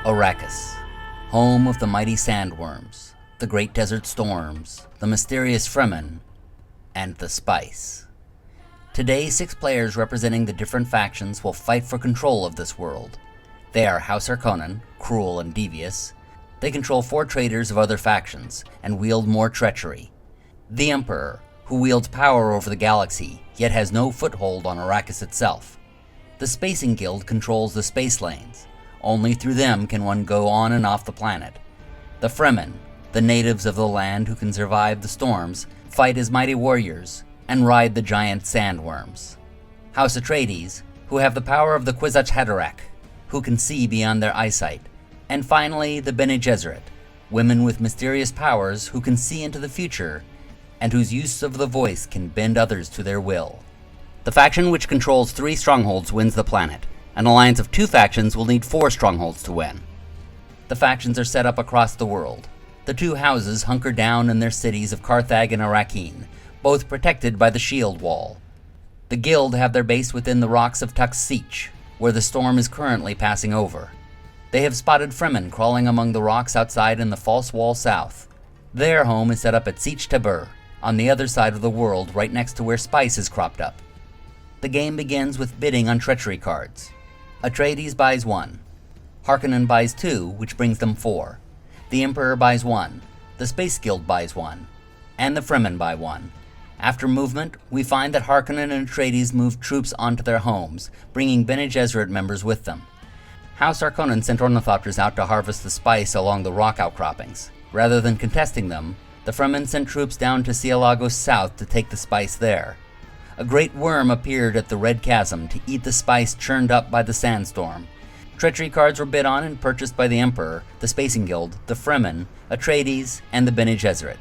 Arrakis, home of the mighty sandworms, the great desert storms, the mysterious Fremen, and the spice. Today, 6 players representing the different factions will fight for control of this world. They are House Harkonnen, cruel and devious. They control 4 traders of other factions, and wield more treachery. The Emperor, who wields power over the galaxy, yet has no foothold on Arrakis itself. The Spacing Guild controls the space lanes. Only through them can one go on and off the planet. The Fremen, the natives of the land who can survive the storms, fight as mighty warriors, and ride the giant sandworms. House Atreides, who have the power of the Kwisatz Haderach, who can see beyond their eyesight. And finally, the Bene Gesserit, women with mysterious powers who can see into the future, and whose use of the voice can bend others to their will. The faction which controls 3 strongholds wins the planet. An alliance of 2 factions will need 4 strongholds to win. The factions are set up across the world. The 2 houses hunker down in their cities of Carthag and Arrakeen, both protected by the shield wall. The guild have their base within the rocks of Tux Sietch, where the storm is currently passing over. They have spotted Fremen crawling among the rocks outside in the false wall south. Their home is set up at Sietch Tabr, on the other side of the world, right next to where spice is cropped up. The game begins with bidding on treachery cards. Atreides buys 1. Harkonnen buys 2, which brings them 4. The Emperor buys 1. The Space Guild buys 1. And the Fremen buy 1. After movement, we find that Harkonnen and Atreides moved troops onto their homes, bringing Bene Gesserit members with them. House Harkonnen sent ornithopters out to harvest the spice along the rock outcroppings. Rather than contesting them, the Fremen sent troops down to Cielagos South to take the spice there. A great worm appeared at the Red Chasm to eat the spice churned up by the sandstorm. Treachery cards were bid on and purchased by the Emperor, the Spacing Guild, the Fremen, Atreides, and the Bene Gesserit.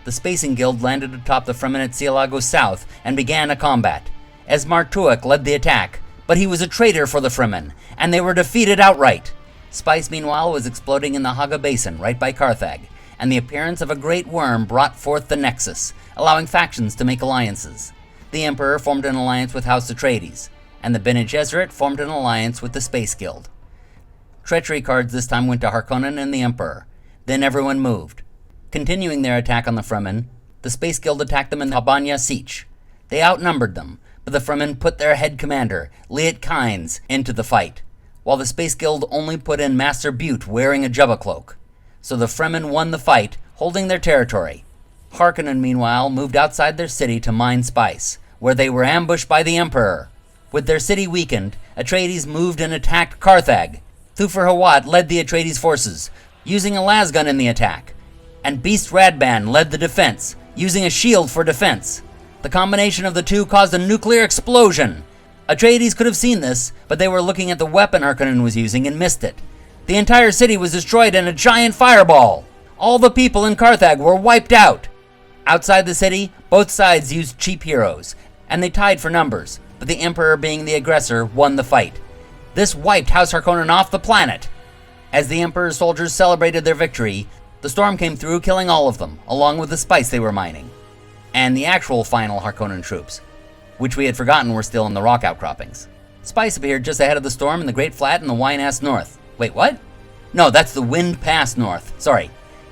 The Spacing Guild landed atop the Fremen at Cielagos South and began a combat. Esmar Tuek led the attack, but he was a traitor for the Fremen, and they were defeated outright. Spice, meanwhile, was exploding in the Haga Basin right by Carthag, and the appearance of a great worm brought forth the Nexus, allowing factions to make alliances. The Emperor formed an alliance with House Atreides, and the Bene Gesserit formed an alliance with the Space Guild. Treachery cards this time went to Harkonnen and the Emperor. Then everyone moved. Continuing their attack on the Fremen, the Space Guild attacked them in Habanya Sietch. They outnumbered them, but the Fremen put their head commander, Liet Kynes, into the fight, while the Space Guild only put in Master Butte wearing a Jubba cloak. So the Fremen won the fight, holding their territory. Harkonnen, meanwhile, moved outside their city to mine spice, where they were ambushed by the Emperor. With their city weakened, Atreides moved and attacked Carthag. Thufir Hawat led the Atreides forces, using a lasgun in the attack, and Beast Radban led the defense, using a shield for defense. The combination of the two caused a nuclear explosion. Atreides could have seen this, but they were looking at the weapon Harkonnen was using and missed it. The entire city was destroyed in a giant fireball. All the people in Carthag were wiped out. Outside the city, both sides used cheap heroes, and they tied for numbers, but the Emperor, being the aggressor, won the fight. This wiped House Harkonnen off the planet. As the Emperor's soldiers celebrated their victory, the storm came through, killing all of them, along with the spice they were mining. And the actual final Harkonnen troops, which we had forgotten were still in the rock outcroppings. Spice appeared just ahead of the storm in the Great Flat in the Wine-Ass North. Wait, what? No, that's the Wind Pass North. Sorry.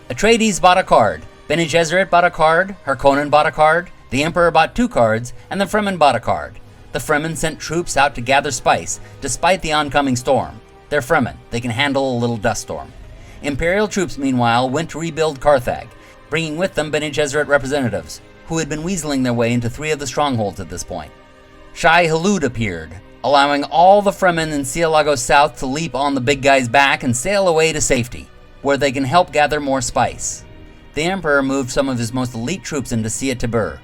Atreides bought a card. Bene Gesserit bought a card. Harkonnen bought a card. The Emperor bought 2 cards, and the Fremen bought a card. The Fremen sent troops out to gather spice, despite the oncoming storm. They're Fremen. They can handle a little dust storm. Imperial troops, meanwhile, went to rebuild Carthag, bringing with them Bene Gesserit representatives, who had been weaseling their way into 3 of the strongholds at this point. Shai Hulud appeared, allowing all the Fremen in Cielagos South to leap on the big guy's back and sail away to safety, where they can help gather more spice. The Emperor moved some of his most elite troops into Sietch Tabr.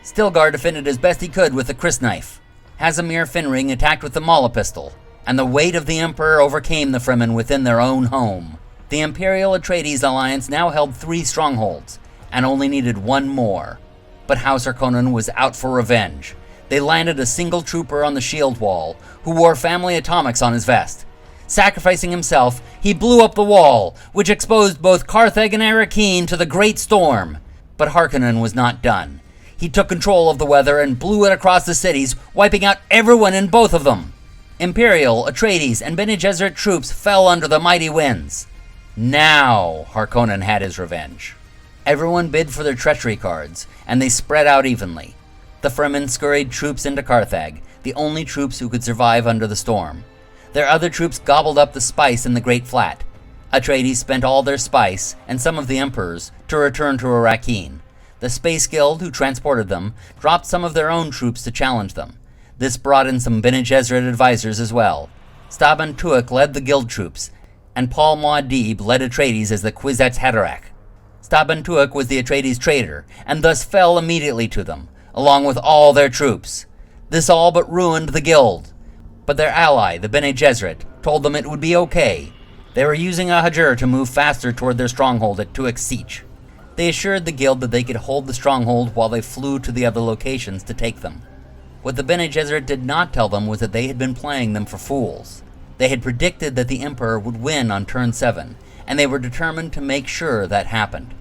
Stilgar defended as best he could with the crysknife. Hazimir Finring attacked with the Mala pistol, and the weight of the Emperor overcame the Fremen within their own home. The Imperial Atreides alliance now held 3 strongholds, and only needed 1 more. But House Harkonnen was out for revenge. They landed a single trooper on the shield wall, who wore family atomics on his vest. Sacrificing himself, he blew up the wall, which exposed both Carthag and Arrakeen to the Great Storm. But Harkonnen was not done. He took control of the weather and blew it across the cities, wiping out everyone in both of them. Imperial, Atreides, and Bene Gesserit troops fell under the mighty winds. Now Harkonnen had his revenge. Everyone bid for their treachery cards, and they spread out evenly. The Fremen scurried troops into Carthag, the only troops who could survive under the storm. Their other troops gobbled up the spice in the Great Flat. Atreides spent all their spice, and some of the Emperor's, to return to Arrakis. The Space Guild, who transported them, dropped some of their own troops to challenge them. This brought in some Bene Gesserit advisors as well. Staban Tuak led the guild troops, and Paul Muad'Dib led Atreides as the Kwisatz Haderach. Staban Tuak was the Atreides traitor, and thus fell immediately to them, along with all their troops. This all but ruined the guild. But their ally, the Bene Gesserit, told them it would be okay. They were using a Hajur to move faster toward their stronghold at Tuak's Siege. They assured the guild that they could hold the stronghold while they flew to the other locations to take them. What the Bene Gesserit did not tell them was that they had been playing them for fools. They had predicted that the Emperor would win on turn 7, and they were determined to make sure that happened.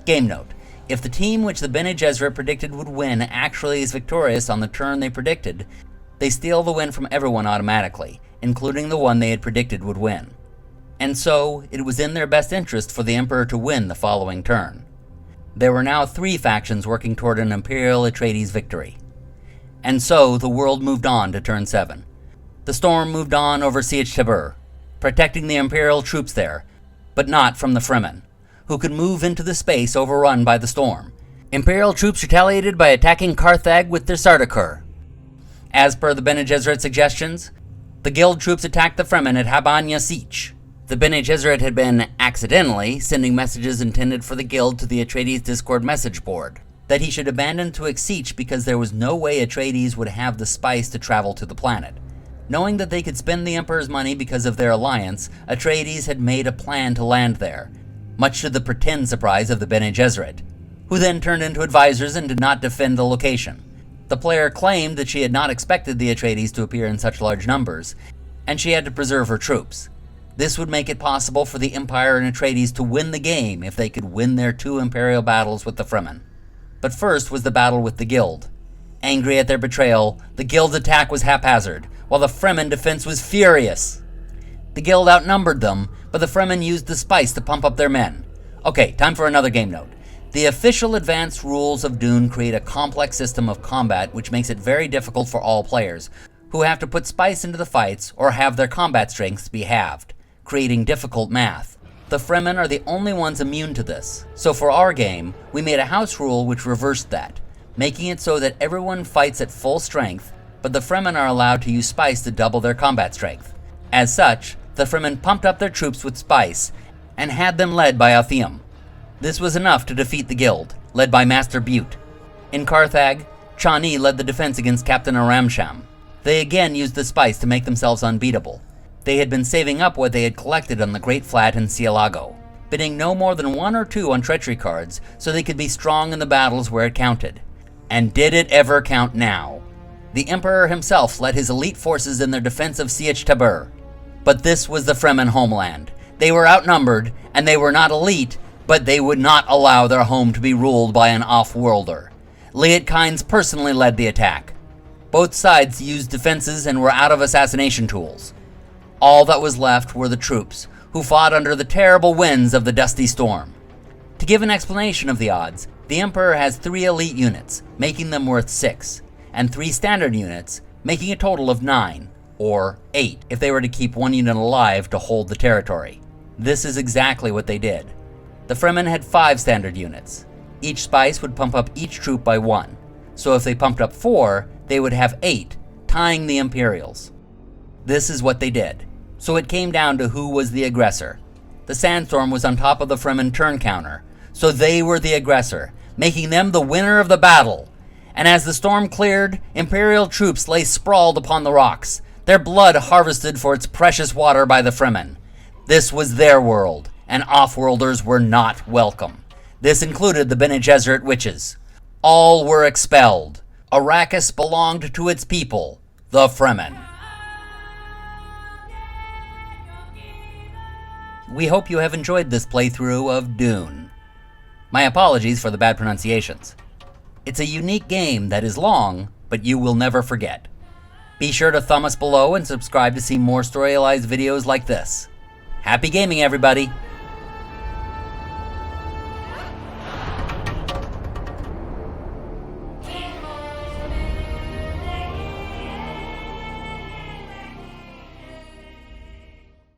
Game note: if the team which the Bene Gesserit predicted would win actually is victorious on the turn they predicted, they steal the win from everyone automatically, including the one they had predicted would win. And so, it was in their best interest for the Emperor to win the following turn. There were now 3 factions working toward an Imperial Atreides victory. And so, the world moved on to turn 7. The storm moved on over Sietch Tabr, protecting the Imperial troops there, but not from the Fremen, who could move into the space overrun by the storm. Imperial troops retaliated by attacking Carthag with their Sardaukar. As per the Bene Gesserit suggestions, the guild troops attacked the Fremen at Habanya Sietch. The Bene Gesserit had been, accidentally, sending messages intended for the guild to the Atreides Discord message board, that he should abandon Tuak's Sietch because there was no way Atreides would have the spice to travel to the planet. Knowing that they could spend the Emperor's money because of their alliance, Atreides had made a plan to land there, much to the pretend surprise of the Bene Gesserit, who then turned into advisors and did not defend the location. The player claimed that she had not expected the Atreides to appear in such large numbers, and she had to preserve her troops. This would make it possible for the Empire and Atreides to win the game if they could win their 2 Imperial battles with the Fremen. But first was the battle with the Guild. Angry at their betrayal, the Guild's attack was haphazard, while the Fremen defense was furious. The Guild outnumbered them, but the Fremen used the spice to pump up their men. Okay, time for another game note. The official advanced rules of Dune create a complex system of combat which makes it very difficult for all players, who have to put spice into the fights or have their combat strengths be halved, creating difficult math. The Fremen are the only ones immune to this, so for our game, we made a house rule which reversed that, making it so that everyone fights at full strength, but the Fremen are allowed to use spice to double their combat strength. As such, the Fremen pumped up their troops with spice, and had them led by Althiam. This was enough to defeat the Guild, led by Master Butte. In Carthag, Chani led the defense against Captain Aramsham. They again used the spice to make themselves unbeatable. They had been saving up what they had collected on the Great Flat and Cielago, bidding no more than 1 or 2 on treachery cards so they could be strong in the battles where it counted. And did it ever count now? The Emperor himself led his elite forces in their defense of Sietch Tabr. But this was the Fremen homeland. They were outnumbered, and they were not elite, but they would not allow their home to be ruled by an off-worlder. Liet Kynes personally led the attack. Both sides used defenses and were out of assassination tools. All that was left were the troops, who fought under the terrible winds of the dusty storm. To give an explanation of the odds, the Emperor has 3 elite units, making them worth 6, and 3 standard units, making a total of 9, or 8 if they were to keep 1 unit alive to hold the territory. This is exactly what they did. The Fremen had 5 standard units. Each spice would pump up each troop by 1, so if they pumped up 4, they would have 8, tying the Imperials. This is what they did. So it came down to who was the aggressor. The sandstorm was on top of the Fremen turn counter, so they were the aggressor, making them the winner of the battle. And as the storm cleared, Imperial troops lay sprawled upon the rocks, their blood harvested for its precious water by the Fremen. This was their world, and off-worlders were not welcome. This included the Bene Gesserit witches. All were expelled. Arrakis belonged to its people, the Fremen. We hope you have enjoyed this playthrough of Dune. My apologies for the bad pronunciations. It's a unique game that is long, but you will never forget. Be sure to thumb us below and subscribe to see more Storyalized videos like this. Happy gaming, everybody!